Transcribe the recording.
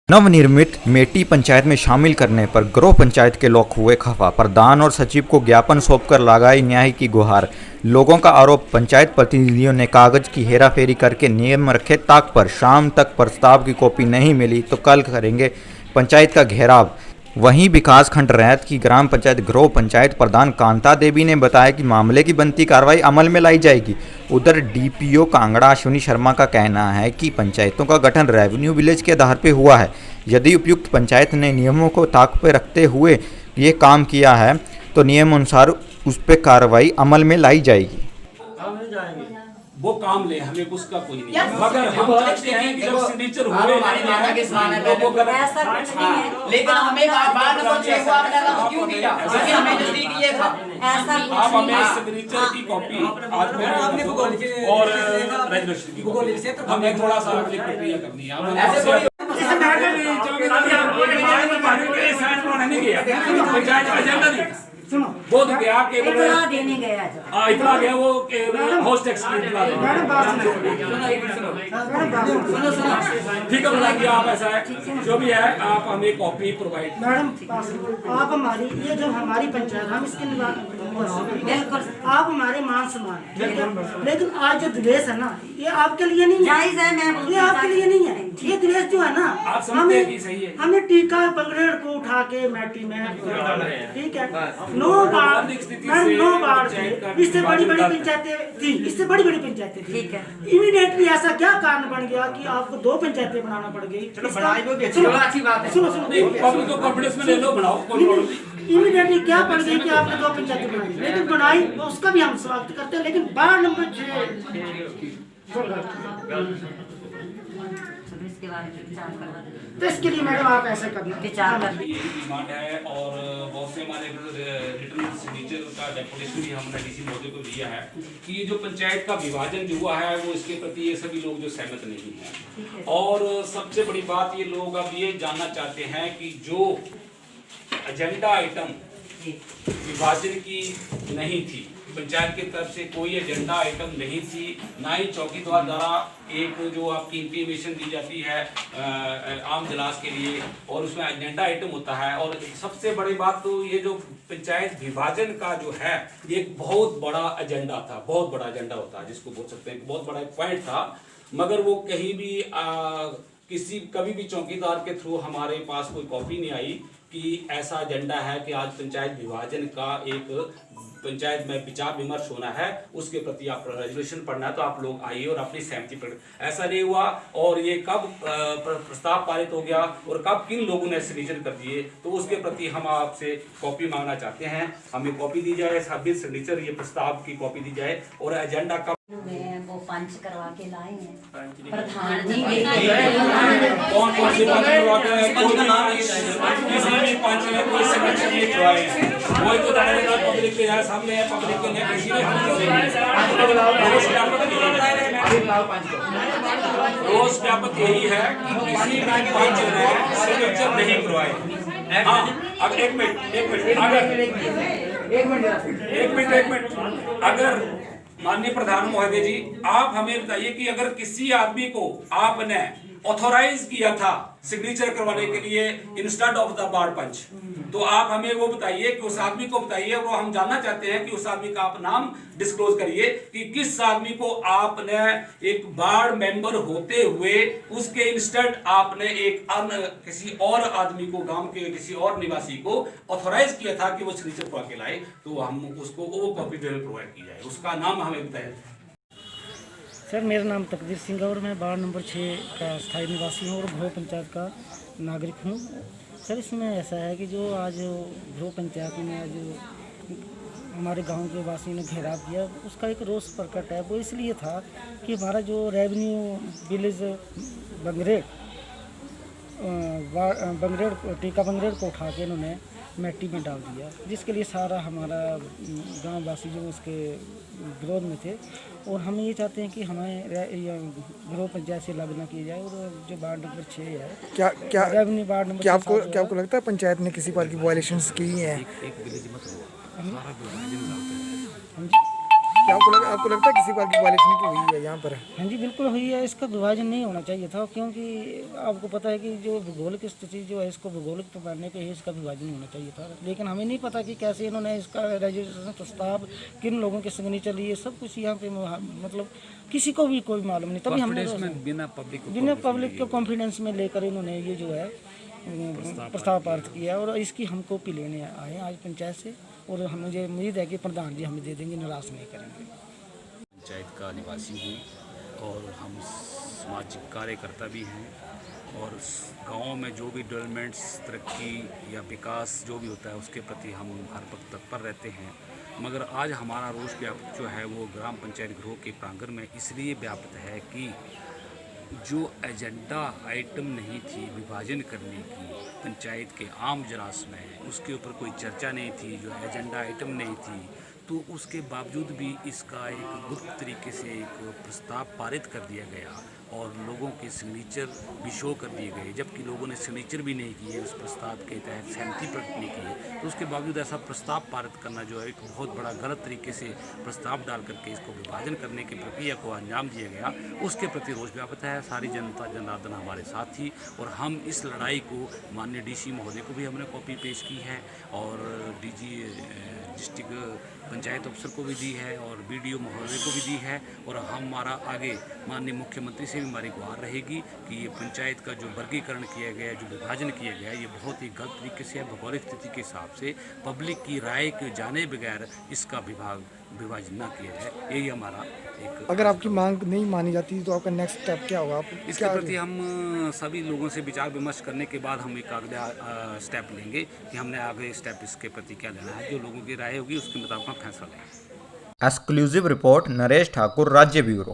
नवनिर्मित मेटी पंचायत में शामिल करने पर ग्राम पंचायत के लोग हुए खफा। प्रधान और सचिव को ज्ञापन सौंपकर लगाई न्याय की गुहार। लोगों का आरोप, पंचायत प्रतिनिधियों ने कागज की हेराफेरी करके नियम रखे ताक पर। शाम तक प्रस्ताव की कॉपी नहीं मिली तो कल करेंगे पंचायत का घेराव। वहीं विकासखंड रैत की ग्राम पंचायत ग्राम पंचायत प्रधान कांता देवी ने बताया कि मामले की बनती कार्रवाई अमल में लाई जाएगी। उधर डीपीओ कांगड़ा अश्विनी शर्मा का कहना है कि पंचायतों का गठन रेवेन्यू विलेज के आधार पर हुआ है। यदि उपयुक्त पंचायत ने नियमों को ताक पर रखते हुए ये काम किया है तो नियमानुसार उस पर कार्रवाई अमल में लाई जाएगी। वो काम ले, हमें उसका कोई नहीं है, मगर हम चाहते हैं कि जब सिग्नेचर हुए तो वो ऐसा कुछ नहीं है, लेकिन हमें बार नंबर 6 को आपने लगा क्यों दिया, क्योंकि हमें नजदीक ये था। ऐसा आप हमें सिग्नेचर की कॉपी आज में और रजिस्ट्रेशन की कॉपी हमें थोड़ा सा प्रक्रिया करनी है। वो तो क्या इतना देने गया इतना गया वो हाउस टैक्स की इतना ठीक है, बताइए आप ऐसा है जो भी है आप हमें कॉपी प्रोवाइड। मैडम आप हमारी ये जो हमारी पंचायत हम इसके बिल्कुल आप हमारे मान सम्मान, ठीक है, लेकिन आज जो द्वेष है ना ये आपके लिए नहीं है, ये आपके लिए नहीं है। ये द्वेष जो है ना हमें टीका बंगरेड़ को उठा के मैटी में, ठीक है, 9 बार इससे बड़ी बड़ी पंचायतें थी, इससे बड़ी बड़ी पंचायतें थी, ठीक है। इमीडिएटली ऐसा क्या कारण बन गया कि आपको 2 पंचायतें बनाना पड़ गई? इमीडिएटली क्या पड़ गई कि आपने 2 पंचायतें बनाई, लेकिन बनाई उसका भी हम स्वागत करते हैं, लेकिन 12 नंबर 6 तो इसके लिए मैडम आप ऐसा कभी विचार कर डिमांड है। और बहुत से हमारे रिटर्न सिग्नेचर का डेपुटेशन भी हमने डीसी महोदय को दिया है कि ये जो पंचायत का विभाजन जो हुआ है वो इसके प्रति ये सभी लोग जो सहमत नहीं है। और सबसे बड़ी बात ये लोग अब ये जानना चाहते हैं कि जो एजेंडा आइटम विभाजन की नहीं थी, पंचायत की तरफ से कोई एजेंडा आइटम नहीं थी, ना ही चौकीदार द्वारा एक जो आपकी इंफॉर्मेशन दी जाती है आम जलास के लिए, और उसमें एजेंडा आइटम होता है। और सबसे बड़ी बात तो ये जो पंचायत विभाजन का जो है ये एक बहुत बड़ा एजेंडा था, बहुत बड़ा एजेंडा होता है जिसको बोल सकते हैं, बहुत बड़ा एक पॉइंट था, मगर वो कहीं भी कभी भी चौकीदार के थ्रू हमारे पास कोई कॉपी नहीं आई कि ऐसा एजेंडा है कि आज पंचायत विभाजन का एक पंचायत में विचार विमर्श होना है, उसके प्रति आप रेजोल्यूशन पढ़ना है तो आप लोग आइए और अपनी सहमति प्रकट। ऐसा नहीं हुआ। और ये कब प्रस्ताव पारित हो गया और कब किन लोगों ने सिग्नेचर कर दिए, तो उसके प्रति हम आपसे कॉपी मांगना चाहते हैं। हमें कॉपी दी जाए, सभी सिग्नेचर ये प्रस्ताव की कॉपी दी जाए और एजेंडा कब वो पंच करवा के लाए हैं प्रधान जी। कौन कौन से पंच करवा के किसी भी पंच ने कोई सिग्नेचर नहीं करवाए हैं, वही तो पब्लिक के सामने है, पब्लिक के ने किसी ने रोज व्यापक यही है कि किसी भी पंच ने सिग्नेचर नहीं करवाए। अब एक मिनट अगर माननीय प्रधान महोदय जी आप हमें बताइए कि अगर किसी आदमी को आपने ऑथोराइज किया था सिग्नेचर करवाने के लिए इंस्टेड ऑफ द वार्ड पंच, तो आप हमें वो बताइए कि उस आदमी को बताइए, वो हम जानना चाहते हैं कि उस आदमी का आप नाम डिस्क्लोज करिए कि किस आदमी को आपने एक वार्ड मेंबर होते हुए उसके इंस्टेड आपने एक किसी और आदमी को, गांव के किसी और निवासी को ऑथोराइज किया था कि वो सिग्नेचर करवा के लाए, तो हम उसको वो कॉपी प्रोवाइड की जाए, उसका नाम हमें बताएं। सर मेरा नाम तकदीर सिंह और मैं वार्ड नंबर 6 का स्थायी निवासी हूँ और भ्रो पंचायत का नागरिक हूँ। सर इसमें ऐसा है कि जो आज भ्रो पंचायत में आज हमारे गांव के वासियों ने घेराव किया, उसका एक रोष प्रकट है। वो इसलिए था कि हमारा जो रेवेन्यू विलेज बंगरेड़ टीका बंगरेड़ को उठा के इन्होंने मिट्टी में डाल दिया, जिसके लिए सारा हमारा गांव वासी जो उसके विरोध में थे। और हम ये चाहते हैं कि हमें ग्राम पंचायत से लागू न किया जाए। और जो वार्ड नंबर 6 है, क्या रेवेन्यू वार्ड नंबर क्या 6 जो है, आपको लगता है पंचायत ने किसी बार की वायलेशंस की हैं? क्या आपको लगता है किसी बार की वायलेशन की हुई है यहाँ पर? हाँ जी बिल्कुल हुई है। इसका विभाजन नहीं होना चाहिए था, क्योंकि आपको पता है कि जो भूगोलिक स्थिति जो है, इसको भूगोलिक पैमाने पे ही इसका विभाजन होना चाहिए था। लेकिन हमें नहीं पता कि कैसे इन्होंने इसका रजिस्ट्रेशन प्रस्ताव किन लोगों के सिग्नेचर लिए, सब कुछ यहाँ पे मतलब किसी को भी कोई मालूम नहीं। तभी हमने बिना पब्लिक को कॉन्फिडेंस में लेकर इन्होंने ये जो है प्रस्ताव पारित किया। और इसकी हम कॉपी लेने आए हैं आज पंचायत से। और हम मुझे उम्मीद है कि प्रधान जी हमें दे देंगे, निराश नहीं करेंगे। पंचायत का निवासी हूँ और हम सामाजिक कार्यकर्ता भी हैं और गांव में जो भी डेवलपमेंट्स, तरक्की या विकास जो भी होता है उसके प्रति हम हर वक्त तत्पर रहते हैं। मगर आज हमारा रोष व्यापक जो है वो ग्राम पंचायत गृह के प्रांगण में इसलिए व्याप्त है कि जो एजेंडा आइटम नहीं थी विभाजन करने की पंचायत के आम इजलास में, उसके ऊपर कोई चर्चा नहीं थी, जो एजेंडा आइटम नहीं थी, तो उसके बावजूद भी इसका एक गुप्त तरीके से एक प्रस्ताव पारित कर दिया गया और लोगों के सिग्नेचर भी शो कर दिए गए, जबकि लोगों ने सिग्नेचर भी नहीं किए, उस प्रस्ताव के तहत सहमति प्रकट नहीं की। तो उसके बावजूद ऐसा प्रस्ताव पारित करना जो है एक बहुत बड़ा गलत तरीके से प्रस्ताव डाल करके इसको विभाजन करने की प्रक्रिया को अंजाम दिया गया, उसके प्रति रोष व्याप्त है। सारी जनता जनार्दन हमारे साथ थी और हम इस लड़ाई को माननीय डीसी महोदय को भी हमने कॉपी पेश की है और डीजी डिस्ट्रिक्ट पंचायत अफसर को भी दी है और बीडीओ महोदय को भी दी है। और हमारा आगे माननीय मुख्यमंत्री से भी हमारी गुहार रहेगी कि ये पंचायत का जो वर्गीकरण किया गया है, जो विभाजन किया गया है, ये बहुत ही गलत तरीके से है। भौगोलिक स्थिति के हिसाब से पब्लिक की राय के जाने बगैर इसका विभाजन न किया जाए, यही हमारा एक। अगर आपकी मांग नहीं मानी जाती तो आपका नेक्स्ट स्टेप क्या होगा? इसके प्रति हम सभी लोगों से विचार विमर्श करने के बाद हम एक अगला स्टेप लेंगे कि हमने आगे स्टेप इसके प्रति क्या लेना है। जो लोगों की राय होगी उसके मुताबिक हम फैसला लेंगे। एक्सक्लूसिव रिपोर्ट नरेश ठाकुर, राज्य ब्यूरो।